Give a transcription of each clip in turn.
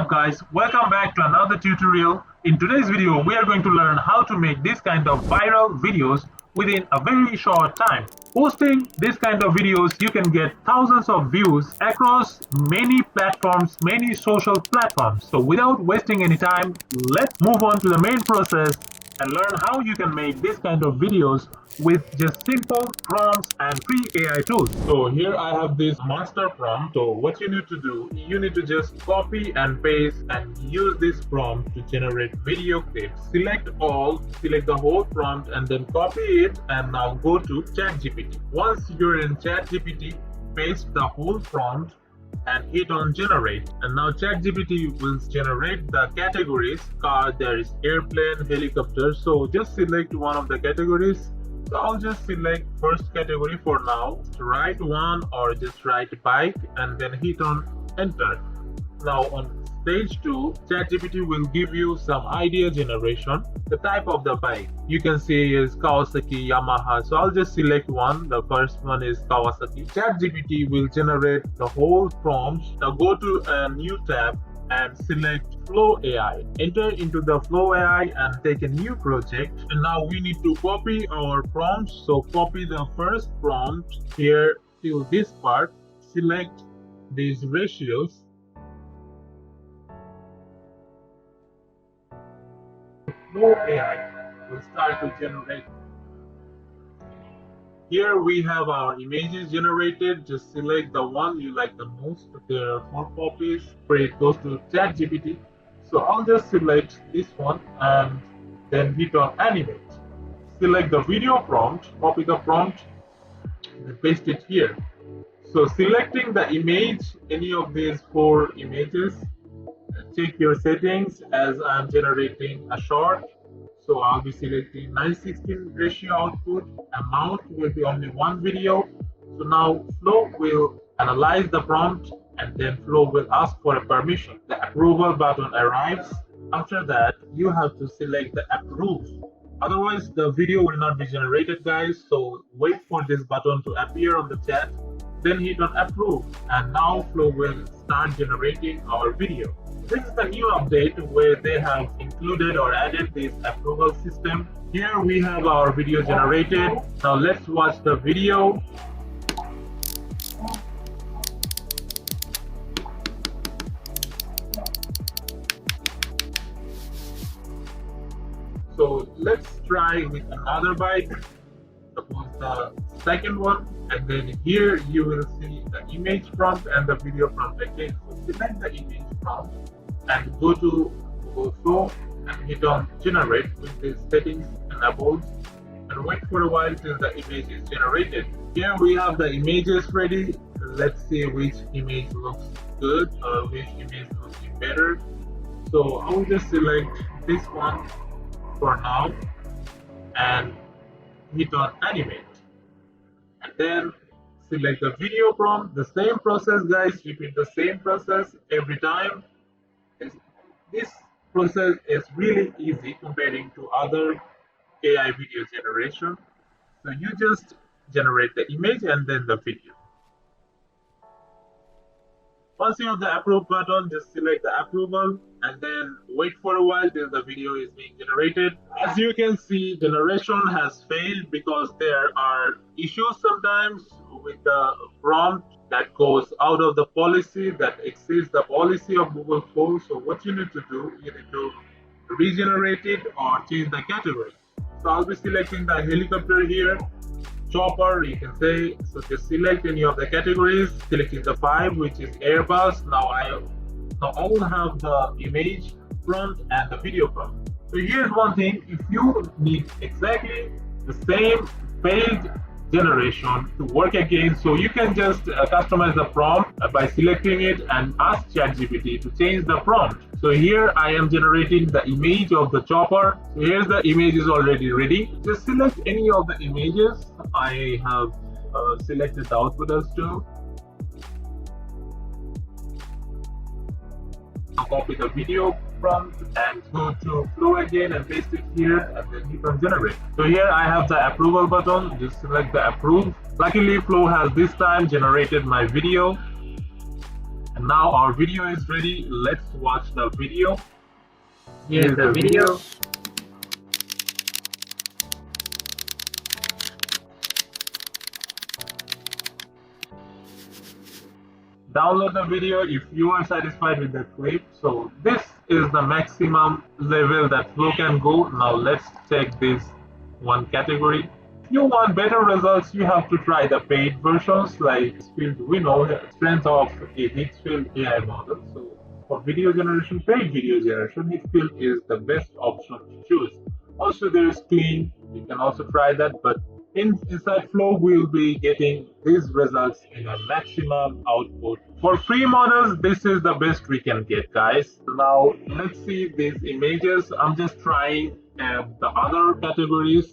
up guys, welcome back to another tutorial. In today's video we are going to learn how to make this kind of viral videos within a very short time. Posting this kind of videos, you can get thousands of views across many platforms, many social platforms. So without wasting any time, let's move on to the main process and learn how you can make this kind of videos with just simple prompts and free AI tools. So here I have this master prompt. So what you need to do, you need to just copy and paste and use this prompt to generate video clips. Select all, select the whole prompt and then copy it, and now go to ChatGPT. Once you're in ChatGPT, paste the whole prompt and hit on generate, and now ChatGPT will generate the categories. Car, there is airplane, helicopter. So just select one of the categories. So I'll just select first category for now, write one or just write bike and then hit on enter. Now on stage 2, ChatGPT will give you some idea generation. The type of the bike you can see is Kawasaki, Yamaha. So I'll just select one. The first one is Kawasaki. ChatGPT will generate the whole prompt. Now go to a new tab and select Flow AI. Enter into the Flow AI and take a new project. And now we need to copy our prompt. So copy the first prompt here till this part. Select these ratios. Flow AI will start to generate. Here we have our images generated. Just select the one you like the most. There are 4 copies where it goes to ChatGPT. So I'll just select this one and then hit on animate. Select the video prompt, copy the prompt and paste it here. So selecting the image, any of these 4 images, check your settings. As I'm generating a short, so I'll be selecting 9:16 ratio output. Amount will be only one video. So now Flow will analyze the prompt and then Flow will ask for a permission. The approval button arrives. After that, you have to select the approve. Otherwise, the video will not be generated, guys. So wait for this button to appear on the chat. Then hit on approve. And now Flow will start generating our video. This is the new update where they have included or added this approval system. Here we have our video generated. Now let's watch the video. So let's try with another bike. Suppose the second one, and then here you will see the image prompt and the video prompt again. So select the image prompt and go to Google Flow and hit on generate with these settings enabled, and wait for a while till the image is generated. Here we have the images ready. Let's see which image looks good or which image looks better. So I will just select this one for now and hit on animate, and then select the video prompt. The same process, guys. Repeat the same process every time. This process is really easy comparing to other AI video generation. So you just generate the image and then the video. Once you have the approve button, just select the approval and then wait for a while till the video is being generated. As you can see, generation has failed because there are issues sometimes with the prompt that goes out of the policy, that exceeds the policy of Google Flow. So what you need to do, you need to regenerate it or change the category. So I'll be selecting the helicopter here. Chopper, you can say. So just select any of the categories, selecting the 5, which is Airbus. Now I will have the image prompt and the video prompt. So here's one thing: if you need exactly the same failed generation to work again, so you can just customize the prompt by selecting it and ask ChatGPT to change the prompt. So here I am generating the image of the chopper. So here's the image is already ready. Just select any of the images. I have selected the output as 2. Copy the video prompt and go to Flow again and paste it here and then hit on generate. So here I have the approval button. Just select the approve. Luckily Flow has this time generated my video, And now our video is ready. Let's watch the video. Here's the video. Download the video if you are satisfied with the clip. So this is the maximum level that Flow can go. Now let's check this one category. If you want better results, you have to try the paid versions like Field. We know the strength of a Higgsfield AI model. So for video generation, paid video generation, Higgsfield is the best option to choose. Also, there is Clean. You can also try that, but inside Flow, we'll be getting these results in a maximum output. For free models, this is the best we can get, guys. Now, let's see these images. I'm just trying the other categories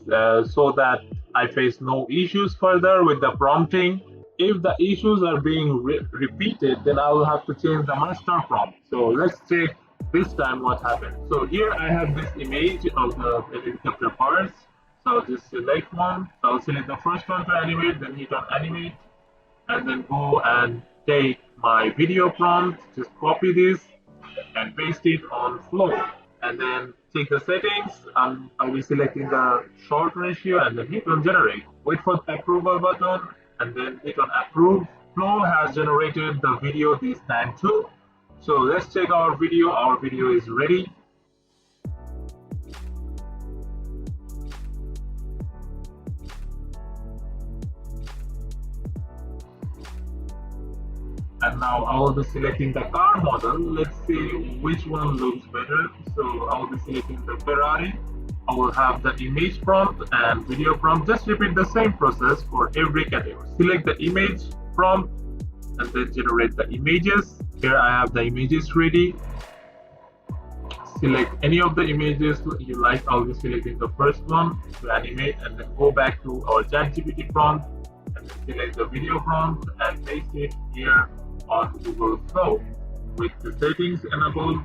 so that I face no issues further with the prompting. If the issues are being repeated, then I will have to change the master prompt. So let's check this time what happened. So here I have this image of the helicopter parts. So I'll just select one. So I'll select the first one to animate, then hit on animate, and then go and take my video prompt, just copy this and paste it on Flow. And then take the settings. I'll be selecting the short ratio and then hit on generate. Wait for the approval button and then hit on approve. Flow has generated the video this time too. So let's check our video. Our video is ready. And now I will be selecting the car model. Let's see which one looks better. So I will be selecting the Ferrari. I will have the image prompt and video prompt. Just repeat the same process for every category. Select the image prompt and then generate the images. Here I have the images ready. Select any of the images you like. I'll be selecting the first one to animate and then go back to our ChatGPT prompt and then select the video prompt and paste it here on Google Flow with the settings enabled.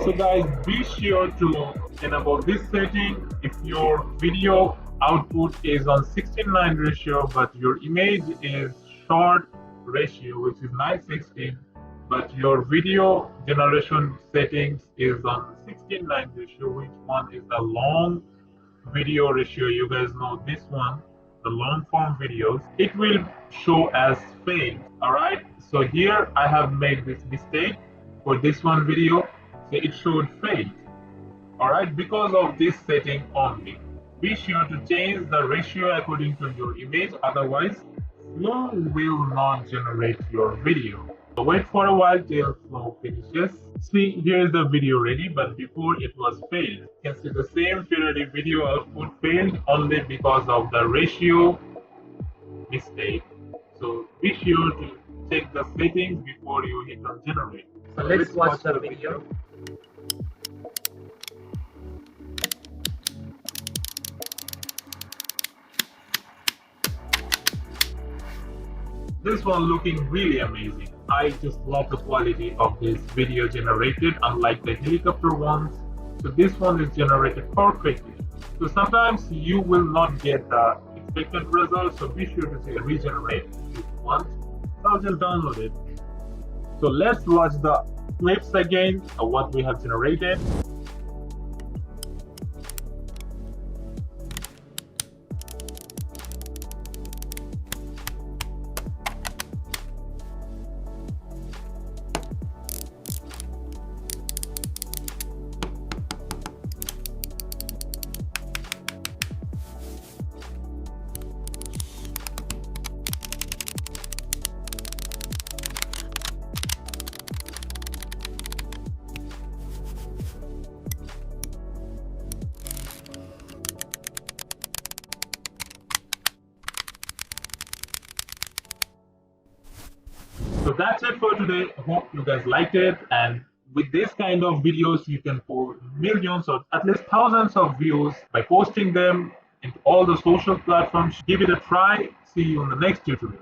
So guys, be sure to enable this setting if your video output is on 16:9 ratio but your image is short ratio, which is 9:16, but your video generation settings is on 16:9 ratio, which one is the long video ratio. You guys know this one, the long form videos, it will show as failed. Alright, so here I have made this mistake for this one video, so it showed failed. Alright, because of this setting only. Be sure to change the ratio according to your image, otherwise Flow will not generate your video. So wait for a while till Flow finishes. See, here is the video ready, but before it was failed. You can see the same Ferrari video output failed only because of the ratio mistake. So be sure to check the settings before you hit on generate. So let's watch the video. This one looking really amazing. I just love the quality of this video generated, unlike the helicopter ones. So this one is generated perfectly. So sometimes you will not get the expected result, so be sure to say regenerate if you want. So I'll just download it. So let's watch the clips again of what we have generated. So that's it for today. Hope you guys liked it, and with this kind of videos you can pull millions or at least thousands of views by posting them into all the social platforms. Give it a try. See you on the next tutorial.